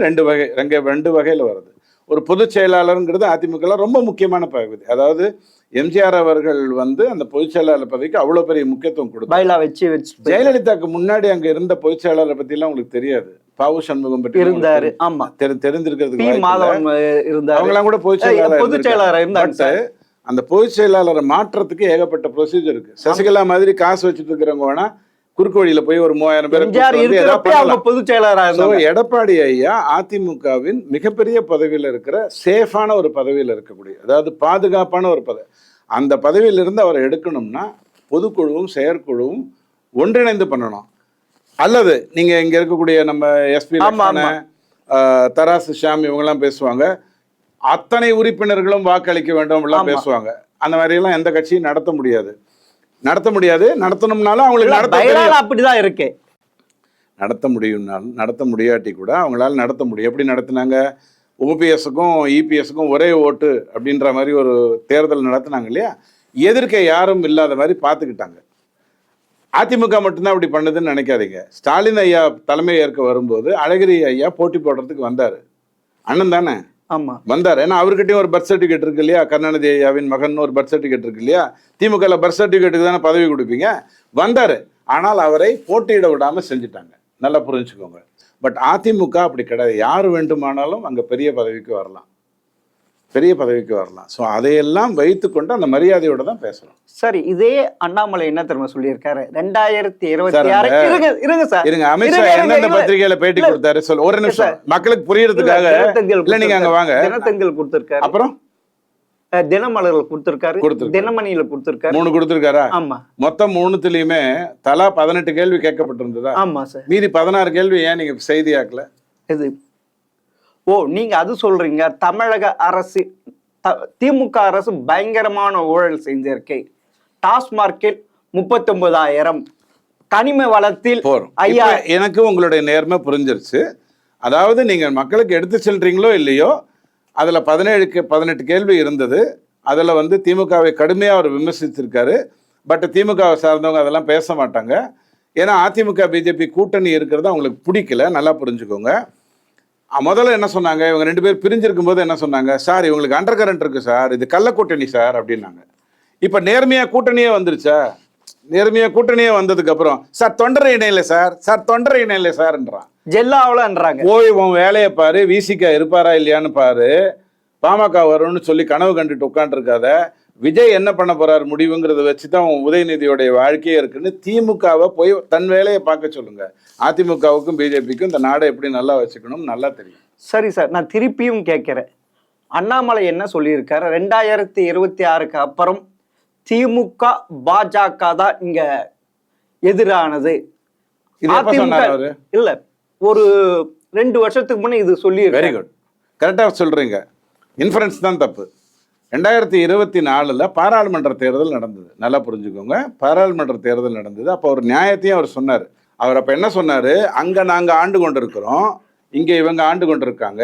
ரெண்டு வகையில வருது. ஒரு பொதுச் செயலாளருங்கிறது அதிமுக ரொம்ப முக்கியமான பகுதி. அதாவது எம்ஜிஆர் அவர்கள் வந்து அந்த பொதுச் செயலாளர் பதவிக்கு அவ்வளவு பெரிய முக்கியத்துவம் கொடுத்தாரு. ஜெயலலிதாக்கு முன்னாடி அங்க இருந்த பொதுச் செயலாளர் பத்தி எல்லாம் உங்களுக்கு தெரியாது. பாவு சண்முகம் பற்றி இருந்தாரு. ஆமா, தெரிஞ்சிருக்கிறதுக்கு அவங்களாம் கூட பொதுச் செயலாளர். அந்த பொதுச் செயலாளரை மாற்றத்துக்கு ஏகப்பட்ட ப்ரொசீஜர் இருக்கு. சசிகலா மாதிரி காசு வச்சுட்டு இருக்கிறவங்க வேணா குறுக்கு வழியில போய் ஒரு 3000 பேர். எடப்பாடி ஐயா அதிமுகவின் மிகப்பெரிய பதவியில் இருக்கிற சேஃபான ஒரு பதவியில் இருக்கக்கூடிய, அதாவது பாதுகாப்பான ஒரு பதவி. அந்த பதவியிலிருந்து அவரை எடுக்கணும்னா பொதுக்குழுவும் செயற்குழுவும் ஒன்றிணைந்து பண்ணணும். அல்லது நீங்க இங்க இருக்கக்கூடிய நம்ம எஸ்பி தராசு ஷாம் இவங்கெல்லாம் பேசுவாங்க, அத்தனை உறுப்பினர்களும் வாக்களிக்க வேண்டும் எல்லாம் பேசுவாங்க. அந்த மாதிரி எல்லாம் எந்த கட்சியும் நடத்த முடியாது. நடத்தணும்னாலும் அவங்களுக்கு அப்படிதான் இருக்கு. நடத்த முடியாட்டி கூட அவங்களால நடத்த முடியும். எப்படி நடத்தினாங்க? ஓபிஎஸ்க்கும் இபிஎஸ்க்கும் ஒரே ஓட்டு அப்படின்ற மாதிரி ஒரு தேர்தல் நடத்தினாங்க இல்லையா? எதிர்க்க யாரும் இல்லாத மாதிரி பார்த்துக்கிட்டாங்க. அதிமுக மட்டும்தான் அப்படி பண்ணுதுன்னு நினைக்காதீங்க. ஸ்டாலின் ஐயா தலைமை ஏற்க வரும்போது அழகிரி ஐயா போட்டி போடுறதுக்கு வந்தாரு. அண்ணன் தானே வந்தார். ஏன்னா அவர்கிட்டயும் ஒரு பர்த் சர்டிஃபிகேட் இருக்கு இல்லையா? கருணாநிதி ஐயாவின் மகன் ஒரு பர்த் சர்டிஃபிகேட் இருக்கு இல்லையா? திமுக பர்த் சர்டிஃபிகேட்டுக்கு தானே பதவி கொடுப்பீங்க. வந்தாரு. ஆனால் அவரை போட்டியிட விடாம செஞ்சுட்டாங்க. நல்லா புரிஞ்சுக்கோங்க. பட் அதிமுக அப்படி கிடையாது. யார் வேண்டுமானாலும் அங்க பெரிய பதவிக்கு வரலாம். ஸோ அதையெல்லாம் வைத்துக்கொண்டு அந்த மரியாதையோட தான் பேசணும். சரி, இதே அண்ணாமலை என்ன தெரியுமா சொல்லியிருக்காரு? 2026 இருங்க அமித்ஷா எந்தெந்த பத்திரிகையில பேட்டி கொடுத்தாரு சொல்ல ஒரு நிமிஷம் மக்களுக்கு புரியறதுக்காக. இல்ல நீங்க அங்க வாங்க. தினத்தந்தில் கொடுத்திருக்காரு, அப்புறம் தினமலர்கள் கொடுத்திருக்காரு, தினமணியில கொடுத்திருக்காரு. 3 கொடுத்திருக்காரா? ஆமா. மொத்தம் 3த்துலயுமே தலா 18 கேள்வி கேட்கப்பட்டிருந்ததா? ஆமா சார். மீதி 16 கேள்வி ஏன் நீங்க செய்தியாக்கல? இது நீங்க அது சொல்றீங்க. தமிழக அரசு திமுக அரசு பயங்கரமான ஊழல் செஞ்சிருக்கை. டாஸ்மார்க்கில் 39,000, கனிம வளத்தில் 5,000. எனக்கு உங்களுடைய நேர்மை புரிஞ்சிருச்சு. அதாவது நீங்க மக்களுக்கு எடுத்து செல்றீங்களோ இல்லையோ, அதுல 18 கேள்வி இருந்தது. அதுல வந்து திமுகவை கடுமையா அவர் விமர்சித்திருக்காரு. பட் திமுகவை சார்ந்தவங்க அதெல்லாம் பேச மாட்டாங்க. ஏன்னா அதிமுக பிஜேபி கூட்டணி இருக்கிறது அவங்களுக்கு பிடிக்கல. நல்லா புரிஞ்சுக்கோங்க. முதல்ல என்ன சொன்னாங்க, இவங்க 2 பேர் பிரிஞ்சிருக்கும் போது என்ன சொன்னாங்க, சார் இவங்களுக்கு அண்டர் கரண்ட் இருக்கு சார், இது கள்ள கூட்டணி சார் அப்படின்னாங்க. இப்ப நேர்மையா கூட்டணியே வந்துருச்சா? நேர்மையா கூட்டணியே வந்ததுக்கு அப்புறம் சார் தொண்டரை இணையில சார், சார் தொண்டரை இணையில சார்ன்றான். ஜெல்லாவலன்றாங்க. போய் உன் வேலையை பாரு, விசிகா இருப்பாரா இல்லையான்னு பாரு, பாமக வரும்னு சொல்லி கனவு கண்டுட்டு உட்காந்துருக்காத. விஜய் என்ன பண்ண போறாரு முடிவுங்கிறத வச்சுதான் உதயநிதியோடைய வாழ்க்கையே இருக்குன்னு திமுகவை போய் தன் வேலையை பார்க்க சொல்லுங்க. அதிமுகவுக்கும் பிஜேபிக்கும் இந்த நாடை எப்படி நல்லா வச்சுக்கணும் நல்லா தெரியும். சரி சார், நான் திருப்பியும் கேட்கிறேன். அண்ணாமலை என்ன சொல்லியிருக்காரு, 2026க்கு அப்புறம் திமுக பாஜக தான் இங்க எதிரானது. இல்ல, ஒரு 2 வருஷத்துக்கு முன்னே இது சொல்லி. வெரி குட், கரெக்டா சொல்றீங்க. இன்ஃபரன்ஸ் தான் தப்பு. 2024 பாராளுமன்ற தேர்தல் நடந்தது, நல்லா புரிஞ்சுக்கோங்க. பாராளுமன்ற தேர்தல் நடந்தது. அப்போ ஒரு நியாயத்தையும் அவர் சொன்னார். அவர் அப்ப என்ன சொன்னாரு, அங்க நாங்க ஆண்டு கொண்டிருக்கிறோம், இங்க இவங்க ஆண்டு கொண்டிருக்காங்க,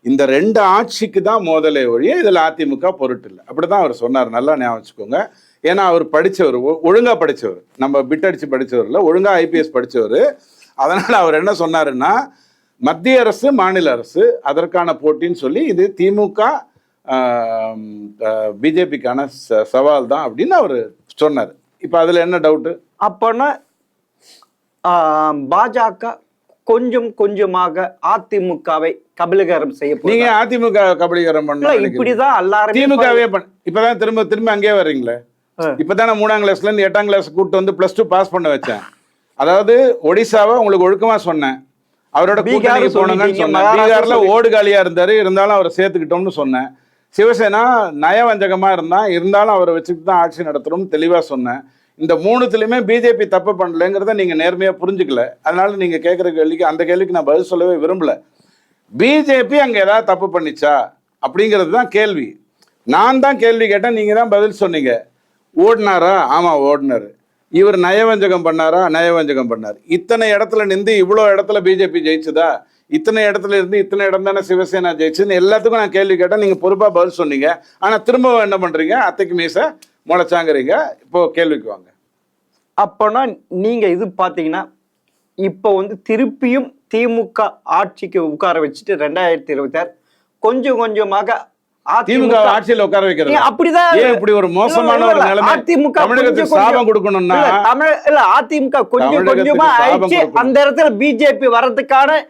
இந்த 2 ஆட்சிக்கு தான் மோதலே ஒழிய இதுல அதிமுக பொருட்டு இல்லை, அப்படிதான் அவர் சொன்னார். நல்லா ஞாபகம் வச்சுக்கோங்க. ஏன்னா அவர் படிச்சவர், ஒழுங்கா படிச்சவர், நம்ம பிட் அடிச்சு படிச்சவர் இல்லை, ஒழுங்கா ஐபிஎஸ் படிச்சவர். அதனால அவர் என்ன சொன்னாருன்னா, மத்திய அரசு மாநில அரசு அதற்கான போட்டின்னு சொல்லி இது திமுக பிஜேபிக்கான சவால் தான் அப்படின்னு அவர் சொன்னார். இப்ப அதுல என்ன டவுட்டு? அப்போனா பாஜக கொஞ்சம் கொஞ்சமாக அதிமுகவை கபலீகரம் செய்ய, நீங்க அதிமுக கபலீகரம் பண்ண இப்படிதான் எல்லாரும் திமுகவே இப்பதான் திரும்ப திரும்ப அங்கே வர்றீங்களே. இப்பதானே 3ஆம் கிளாஸ்ல இருந்து 8ஆம் கிளாஸ் கூட்டு வந்து +2 பாஸ் பண்ண வச்சேன். அதாவது ஒடிசாவை உங்களுக்கு ஒழுக்கமா சொன்னேன், அவரோட கூட்டணிக்கு போனங்கன்னு சொன்னேன். பீகார்ல ஓடு காலியா இருந்தாரு, இருந்தாலும் அவரை சேர்த்துக்கிட்டோம்னு சொன்னேன். சிவசேனா நயவஞ்சகமா இருந்தாலும் அவரை வச்சுட்டு தான் ஆட்சி நடத்தணும்னு தெளிவா சொன்னேன். இந்த 3த்துலயுமே பிஜேபி தப்பு பண்ணலங்கிறத நீங்க நேர்மையா புரிஞ்சுக்கல. அதனால நீங்க கேட்குற கேள்விக்கு, அந்த கேள்விக்கு நான் பதில் சொல்லவே விரும்பல. பிஜேபி அங்க ஏதாவது தப்பு பண்ணிச்சா அப்படிங்கிறது தான் கேள்வி. நான் தான் கேள்வி கேட்டேன், நீங்க தான் பதில் சொன்னீங்க. ஓடினாரா? ஆமா ஓடினாரு. இவர் நயவஞ்சகம் பண்ணாரா? நயவஞ்சகம் பண்ணார். இத்தனை இடத்துல நின்று இவ்வளோ இடத்துல பிஜேபி ஜெயிச்சுதா? இத்தனை இடத்துல இருந்து இத்தனை இடம் தானே சிவசேனா ஜெயிச்சுன்னு எல்லாத்துக்கும் நான் கேள்வி கேட்டேன். நீங்க பொறுப்பா பதில் சொன்னீங்க. ஆனா திரும்ப என்ன பண்றீங்க, அத்தைக்கு மீச முளைச்சாங்கிறீங்க. இப்போ கேள்விக்கு வாங்க. அப்போனா நீங்க இது பாத்தீங்கன்னா, இப்போ திருப்பியும் திமுக ஆட்சிக்கு உட்கார வச்சுட்டு 2026 கொஞ்சம் கொஞ்சமாக திமுக ஆட்சியில் உட்கார வைக்கிறது அப்படிதான். ஏன் இப்படி ஒரு மோசமான ஒரு நிலைமை தமிழகத்துக்கு சாபம் கொடுக்கணும்னா, அதிமுக கொஞ்சம் கொஞ்சமா ஆயிடுச்சு, அந்த இடத்துல பிஜேபி வர்றதுக்கான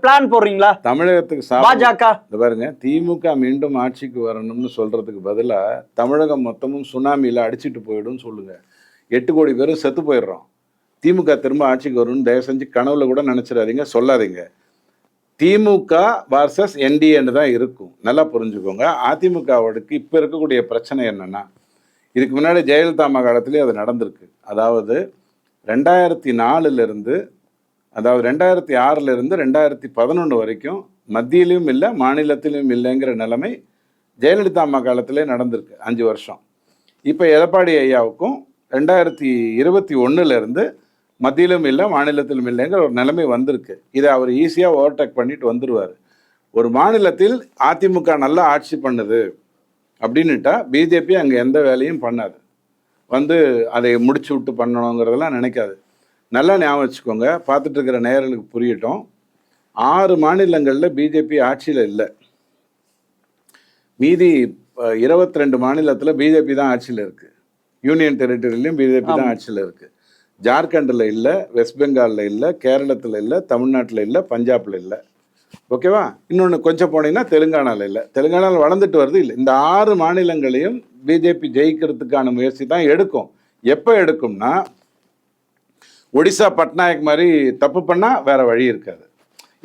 பிளான் போடுறீங்களா? தமிழகத்துக்கு பாஜக பாருங்க, திமுக மீண்டும் ஆட்சிக்கு வரணும்னு சொல்றதுக்கு பதிலா தமிழகம் மொத்தமும் சுனாமியில அடிச்சுட்டு போயிடும் சொல்லுங்க. 8 கோடி பேரும் செத்து போயிடுறோம். திமுக திரும்ப ஆட்சிக்கு வரும்னு தயவு செஞ்சு கனவுல கூட நினைச்சிடாதீங்க, சொல்லாதீங்க. திமுக வர்சஸ் என்டிஏன்னு தான் இருக்கும், நல்லா புரிஞ்சுக்கோங்க. அதிமுகவோடுக்கு இப்போ இருக்கக்கூடிய பிரச்சனை என்னன்னா, இதுக்கு முன்னாடி ஜெயலலிதா அம்மா காலத்திலேயே அது நடந்திருக்கு. அதாவது 2004 அதாவது 2006 2011 வரைக்கும் மத்தியிலையும் இல்லை மாநிலத்திலையும் இல்லைங்கிற நிலைமை ஜெயலலிதா அம்மா காலத்திலே நடந்திருக்கு 5 வருஷம். இப்போ எடப்பாடி ஐயாவுக்கும் 2021 மத்தியிலும் இல்லை மாநிலத்திலும் இல்லைங்கிற ஒரு நிலைமை வந்திருக்கு. இதை அவர் ஈஸியாக ஓவர்டேக் பண்ணிட்டு வந்துடுவார். ஒரு மாநிலத்தில் அதிமுக நல்லா ஆட்சி பண்ணுது அப்படின்னுட்டா பிஜேபி அங்கே எந்த வேலையும் பண்ணாது, அதை முடிச்சு விட்டு பண்ணணுங்கிறதெல்லாம் நினைக்காது. நல்லா ஞாபகம் வச்சுக்கோங்க, பார்த்துட்டு இருக்கிற நேயர்களுக்கு புரியட்டும். 6 மாநிலங்களில் பிஜேபி ஆட்சியில் இல்லை, மீதி 22 மாநிலத்தில் பிஜேபி தான் ஆட்சியில் இருக்குது. யூனியன் டெரிட்டரியிலையும் பிஜேபி தான் ஆட்சியில் இருக்குது. ஜார்க்கண்டில் இல்லை, வெஸ்ட் பெங்காலில் இல்லை, கேரளத்தில் இல்லை, தமிழ்நாட்டில் இல்லை, பஞ்சாபில் இல்லை. ஓகேவா? இன்னொன்று கொஞ்சம் போனீங்கன்னா தெலுங்கானாவில் இல்லை. தெலுங்கானாவில் வளர்ந்துட்டு வருது இல்லை. இந்த 6 மாநிலங்களையும் பிஜேபி ஜெயிக்கிறதுக்கான முயற்சி தான் எடுக்கும். எப்போ எடுக்கும்னா, ஒடிசா பட்நாயக் மாதிரி தப்பு பண்ணால் வேற வழி இருக்காது.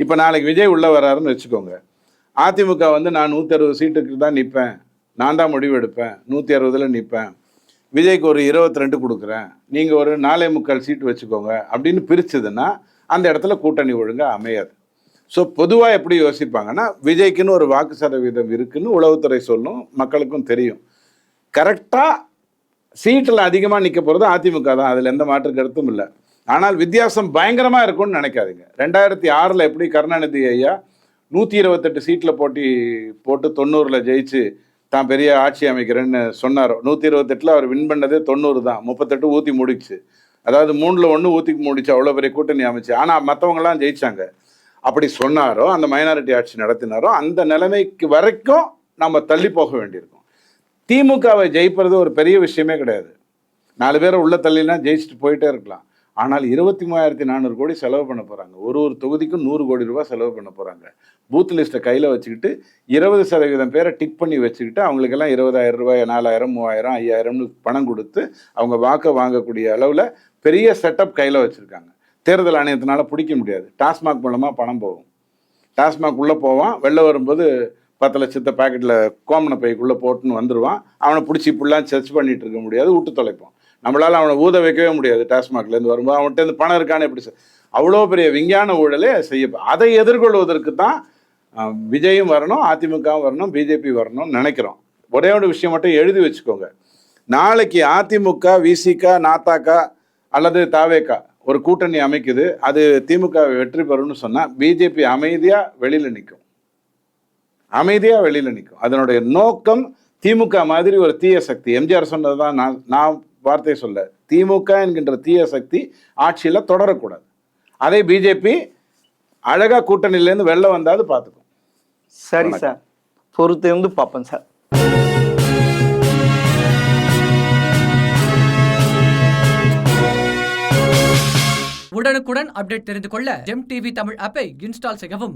இப்போ நாளைக்கு விஜய் உள்ளே வராருன்னு வச்சுக்கோங்க, அதிமுக நான் 160 சீட்டுக்கு தான் நிற்பேன், நான் தான் முடிவு எடுப்பேன், 160ல் நிற்பேன், விஜய்க்கு ஒரு 22 கொடுக்குறேன், நீங்கள் ஒரு 4.25 சீட்டு வச்சுக்கோங்க அப்படின்னு பிரிச்சுதுன்னா அந்த இடத்துல கூட்டணி ஒழுங்காக அமையாது. ஸோ பொதுவாக எப்படி யோசிப்பாங்கன்னா, விஜய்க்குன்னு ஒரு வாக்கு சதவீதம் இருக்குன்னு உளவுத்துறை சொல்லும், மக்களுக்கும் தெரியும். கரெக்டாக சீட்டில் அதிகமாக நிற்க போகிறது அதிமுக தான், அதில் எந்த மாற்று கருத்தும் இல்லை. ஆனால் வித்தியாசம் பயங்கரமாக இருக்கும்னு நினைக்காதீங்க. 2006 எப்படி கருணாநிதி ஐயா 128 சீட்டில் போட்டு 90ல் ஜெயிச்சு தான் பெரிய ஆட்சி அமைக்கிறேன்னு சொன்னாரோ, 128 அவர் வின் பண்ணதே 90 தான், 38 ஊற்றி முடிச்சு, அதாவது 3ல் 1 ஊற்றி முடிச்சு, அவ்வளோ பெரிய கூட்டணி அமைச்சு. ஆனால் மற்றவங்கலாம் ஜெயிச்சாங்க. அப்படி சொன்னாரோ, அந்த மைனாரிட்டி ஆட்சி நடத்தினாரோ, அந்த நிலைமைக்கு வரைக்கும் நம்ம தள்ளி போக வேண்டியிருக்கும். திமுகவை ஜெயிப்பது ஒரு பெரிய விஷயமே கிடையாது. 4 பேரை உள்ள தள்ளினா ஜெயிச்சுட்டு போயிட்டே இருக்கலாம். ஆனால் 23,400 கோடி செலவு பண்ண போகிறாங்க. ஒரு தொகுதிக்கும் 100 கோடி ரூபாய் செலவு பண்ண போகிறாங்க. பூத் லிஸ்ட்டை கையில் வச்சுக்கிட்டு 20% பேரை டிக் பண்ணி வச்சுக்கிட்டு அவங்களுக்கெல்லாம் 20,000 ரூபாய், 4,000, 3,000, 5,000ன்னு பணம் கொடுத்து அவங்க வாக்கை வாங்கக்கூடிய அளவில் பெரிய செட்டப் கையில் வச்சுருக்காங்க. தேர்தல் ஆணையத்தினால பிடிக்க முடியாது. டாஸ்மாக் மூலமாக பணம் போகும். டாஸ்மாக் உள்ளே போவான், வெளில வரும்போது 10 லட்சத்தை பேக்கெட்டில் கோமண பைக்குள்ளே போட்டுன்னு வந்துடுவான். அவனை பிடிச்சி இப்படிலாம் சர்ச் பண்ணிட்டு இருக்க முடியாது, விட்டு தொலைப்போம். நம்மளால் அவனை ஊத வைக்கவே முடியாது. டாஸ்மாக்லேருந்து வரும்போது அவன்கிட்ட இருந்து பணம் இருக்கான்னு எப்படி அவ்வளோ பெரிய விஞ்ஞான ஊழலே அதை எதிர்கொள்வதற்கு தான் விஜயும் வரணும், அதிமுகவும் வரணும், பிஜேபி வரணும்னு நினைக்கிறோம். ஒரே ஒரு விஷயம் மட்டும் எழுதி வச்சுக்கோங்க. நாளைக்கு அதிமுக, விசிக, நாத்தாக்க அல்லது தாவேக்கா ஒரு கூட்டணி அமைக்குது, அது திமுக வெற்றி பெறும்னு சொன்னால் பிஜேபி அமைதியாக வெளியில் நிற்கும். அமைதியாக வெளியில் நிற்கும். அதனுடைய நோக்கம் திமுக மாதிரி ஒரு தீய சக்தி. எம்ஜிஆர் சொன்னது தான் நான் வார்த்தை சொல்ல, திமுக என்கின்ற தீய சக்தி ஆட்சியில் தொடரக்கூடாது. அதே பிஜேபி அழகாக கூட்டணியிலேருந்து வெளில வந்தாது பார்த்துக்கும். சரி சார், பொறுத்து இருந்து பார்ப்போம் சார். உடனுக்குடன் அப்டேட் தெரிந்து கொள்ள ஜெம் டிவி தமிழ் ஆப்பை இன்ஸ்டால் செய்யவும்.